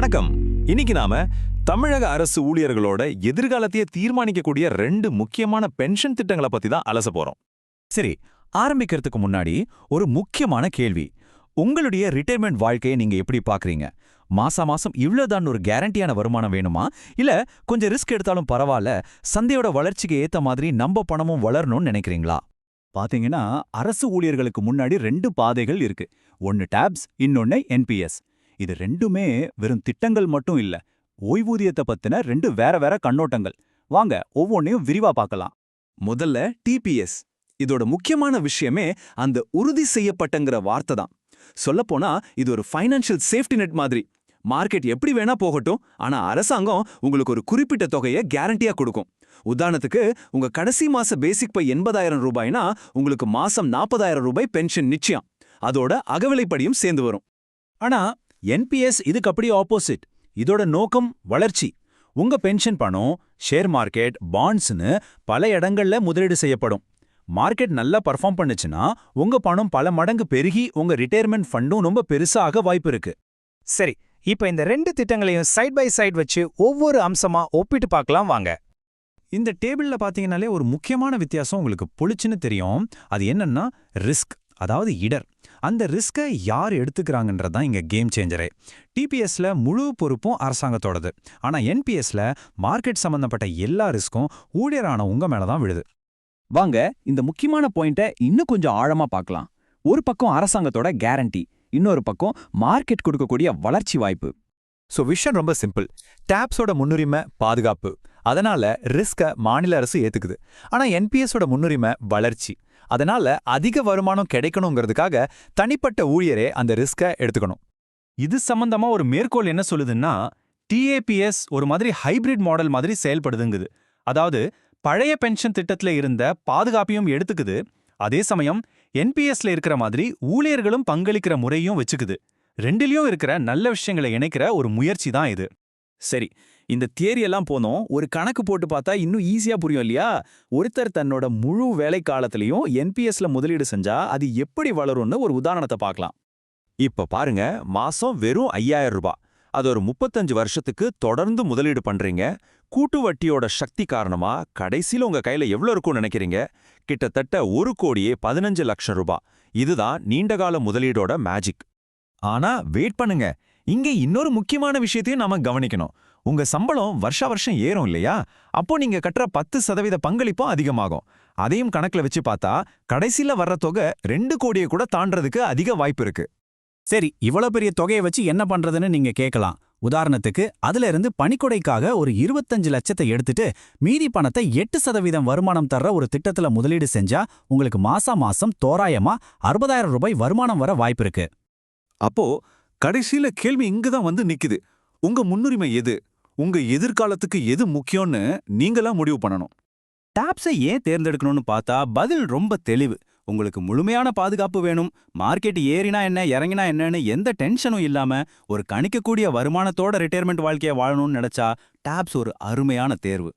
வணக்கம். இன்னைக்கு நாம தமிழக அரசு ஊழியர்களோட எதிர்காலத்தையே தீர்மானிக்கக்கூடிய 2 முக்கியமான பென்ஷன் திட்டங்களை பத்தி தான் அலச போறோம். சரி, ஆரம்பிக்கிறதுக்கு முன்னாடி ஒரு முக்கியமான கேள்வி. உங்களுடைய ரிட்டையர்மெண்ட் வாழ்க்கையை நீங்க எப்படி பாக்குறீங்க? மாசம் இவ்வளவுதான் ஒரு கேரண்டியான வருமானம் வேணுமா, இல்ல கொஞ்சம் ரிஸ்க் எடுத்தாலும் பரவாயில்ல, சந்தையோட வளர்ச்சிக்கு ஏத்த மாதிரி நம்ம பணமும் வளரணும்னு நினைக்கிறீங்களா? பாத்தீங்கன்னா அரசு ஊழியர்களுக்கு முன்னாடி 2 பாதைகள் இருக்கு. ஒன்னு டாப்ஸ், இன்னொன்னு என்பிஎஸ். இது ரெண்டுமே வெறும் திட்டங்கள் மட்டும் இல்ல, ஓய்வூதியத்தை பத்தின 2 வேற வேற கண்ணோட்டங்கள். வாங்க ஒவ்வொன்னையும் விரிவா பார்க்கலாம். முதல்ல டிபிஎஸ். இதோட முக்கியமான விஷயமே அந்த உறுதி செய்யப்பட்டங்கிற வார்த்தை தான். சொல்லப்போனா இது ஒரு ஃபைனான்ஷியல் சேஃப்டி நெட் மாதிரி. மார்க்கெட் எப்படி வேணா போகட்டும், ஆனா அரசாங்கம் உங்களுக்கு ஒரு குறிப்பிட்ட தொகையை கேரண்டியா கொடுக்கும். உதாரணத்துக்கு, உங்க கடைசி மாச பேசிக் பை 80,000 ரூபாய்னா உங்களுக்கு மாசம் 40,000 ரூபாய் பென்ஷன் நிச்சயம். அதோட அகவிலைப்படியும் சேர்ந்து வரும். ஆனா என்பிஎஸ் இதுக்கு அப்படியே ஆப்போசிட். இதோட நோக்கம் வளர்ச்சி. உங்க பென்ஷன் பணம் ஷேர் மார்க்கெட், பாண்ட்ஸ்னு பல இடங்கள்ல முதலீடு செய்யப்படும். மார்க்கெட் நல்லா பர்ஃபார்ம் பண்ணுச்சுன்னா உங்க பணம் பல மடங்கு பெருகி உங்க ரிட்டையர்மெண்ட் ஃபண்டும் ரொம்ப பெருசாக வாய்ப்பு இருக்கு. சரி, இப்ப இந்த 2 திட்டங்களையும் சைட் பை சைட் வச்சு ஒவ்வொரு அம்சமா ஒப்பிட்டு பார்க்கலாம் வாங்க. இந்த டேபிள்ல பாத்தீங்கன்னாலே ஒரு முக்கியமான வித்தியாசம் உங்களுக்கு புளிச்சுன்னு தெரியும். அது என்னன்னா ரிஸ்க், அதாவது இடர். அந்த ரிஸ்கை யார் எடுத்துக்கிறாங்கன்றதான் இங்க கேம் சேஞ்சரே. டிபிஎஸ்ல முழு பொறுப்பும் அரசாங்கத்தோடது. ஆனா என்பிஎஸ்ல மார்க்கெட் சம்பந்தப்பட்ட எல்லா ரிஸ்க்கும் ஊழியரான உங்க மேலதான் விழுது. வாங்க இந்த முக்கியமான பாயிண்ட்டை இன்னும் கொஞ்சம் ஆழமா பார்க்கலாம். ஒரு பக்கம் அரசாங்கத்தோட கேரண்டி, இன்னொரு பக்கம் மார்க்கெட் கொடுக்கக்கூடிய வளர்ச்சி வாய்ப்பு. விஷயம் ரொம்ப சிம்பிள். டாப்ஸோட முன்னுரிமை பாதுகாப்பு, அதனால ரிஸ்க மாநில அரசு ஏத்துக்குது. ஆனா என்பிஎஸோட முன்னுரிமை வளர்ச்சி, அதனால அதிக வருமானம் கிடைக்கணுங்கிறதுக்காக தனிப்பட்ட ஊழியரே அந்த ரிஸ்க எடுத்துக்கணும். இது சம்பந்தமா ஒரு மேற்கோள் என்ன சொல்லுதுன்னா, டிஏபிஎஸ் ஒரு மாதிரி ஹைபிரிட் மாடல் மாதிரி செயல்படுதுங்குது. அதாவது பழைய பென்ஷன் திட்டத்துல இருந்த பாதுகாப்பையும் எடுத்துக்குது, அதே சமயம் என்பிஎஸ்ல இருக்கிற மாதிரி ஊழியர்களும் பங்களிக்கிற முறையும் வச்சுக்குது. ரெண்டிலையும் இருக்கிற நல்ல விஷயங்களை இணைக்கிற ஒரு முயற்சி தான் இது. சரி, இந்த தியரியெல்லாம் போனோம். ஒரு கணக்கு போட்டு பார்த்தா இன்னும் ஈஸியா புரியும் இல்லையா? ஒருத்தர் தன்னோட முழு வேலை காலத்திலையும் என்பிஎஸ்ல முதலீடு செஞ்சா அது எப்படி வளரும்னு ஒரு உதாரணத்தை பார்க்கலாம். இப்ப பாருங்க, மாசம் வெறும் 5,000 ரூபாய். அது ஒரு 35 வருஷத்துக்கு தொடர்ந்து முதலீடு பண்றீங்க. கூட்டு வட்டியோட சக்தி காரணமா கடைசியில உங்க கையில எவ்வளவு இருக்கும்னு நினைக்கிறீங்க? கிட்டத்தட்ட 1,15 லட்சம் ரூபாய். இதுதான் நீண்டகால முதலீடோட மேஜிக். ஆனா வெயிட் பண்ணுங்க, இங்க இன்னொரு முக்கியமான விஷயத்தையும் நாம கவனிக்கணும். உங்க சம்பளம் வருஷா வருஷம் ஏறும் இல்லையா? அப்போ நீங்க கட்டுற 10% பங்களிப்பும் அதிகமாகும். அதையும் கணக்குல வச்சு பார்த்தா கடைசியில வர்ற தொகை 2 கோடியை கூட தாண்டறதுக்கு அதிக வாய்ப்பு இருக்கு. சரி, இவ்வளவு பெரிய தொகையை வச்சு என்ன பண்றதுன்னு நீங்க கேட்கலாம். உதாரணத்துக்கு, அதுல இருந்து பணிக்கொடைக்காக ஒரு 25 லட்சத்தை எடுத்துட்டு மீதி பணத்தை 8% வருமானம் தர்ற ஒரு திட்டத்துல முதலீடு செஞ்சா உங்களுக்கு மாசம் தோராயமா 60,000 ரூபாய் வருமானம் வர வாய்ப்பு இருக்கு. அப்போ கடைசியில கேள்வி இங்கதான் வந்து நிக்குது. உங்க முன்னுரிமை எது? உங்க எதிர்காலத்துக்கு எது முக்கியம்னு நீங்களா முடிவு பண்ணணும். டாப்ஸை ஏன் தேர்ந்தெடுக்கணும்னு பார்த்தா பதில் ரொம்ப தெளிவு. உங்களுக்கு முழுமையான பாதுகாப்பு வேணும். மார்க்கெட் ஏறினா என்ன இறங்கினா என்னன்னு எந்த டென்ஷனும் இல்லாம ஒரு கணிக்கக்கூடிய வருமானத்தோட ரிட்டையர்மெண்ட் வாழ்க்கையை வாழணும்னு நினைச்சா டாப்ஸ் ஒரு அருமையான தேர்வு.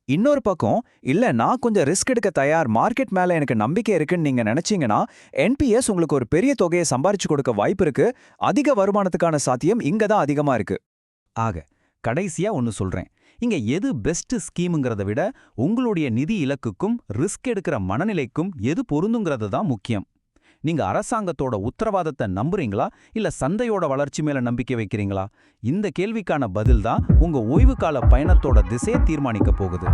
இன்னொரு பக்கம், இல்ல நான் கொஞ்சம் ரிஸ்க் எடுக்க தயார், மார்க்கெட் மேல எனக்கு நம்பிக்கை இருக்குன்னு நீங்க நினைச்சீங்கன்னா என்பிஎஸ் உங்களுக்கு ஒரு பெரிய தொகையை சம்பாரிச்சு கொடுக்க வாய்ப்பு இருக்கு. அதிக வருமானத்துக்கான சாத்தியம் இங்க தான் அதிகமா இருக்கு. ஆக கடைசியா ஒன்னு சொல்றேன். இங்க எது பெஸ்ட் ஸ்கீமுங்கிறத விட உங்களுடைய நிதி இலக்குக்கும் ரிஸ்க் எடுக்கிற மனநிலைக்கும் எது பொருந்துங்கிறது தான் முக்கியம். நீங்க அரசாங்கத்தோட உத்தரவாதத்தை நம்புறீங்களா, இல்ல சந்தையோட வளர்ச்சி மேல நம்பிக்கை வைக்கிறீங்களா? இந்த கேள்விக்கான பதில் தான் உங்க ஓய்வு கால பயணத்தோட திசையை தீர்மானிக்க போகுது.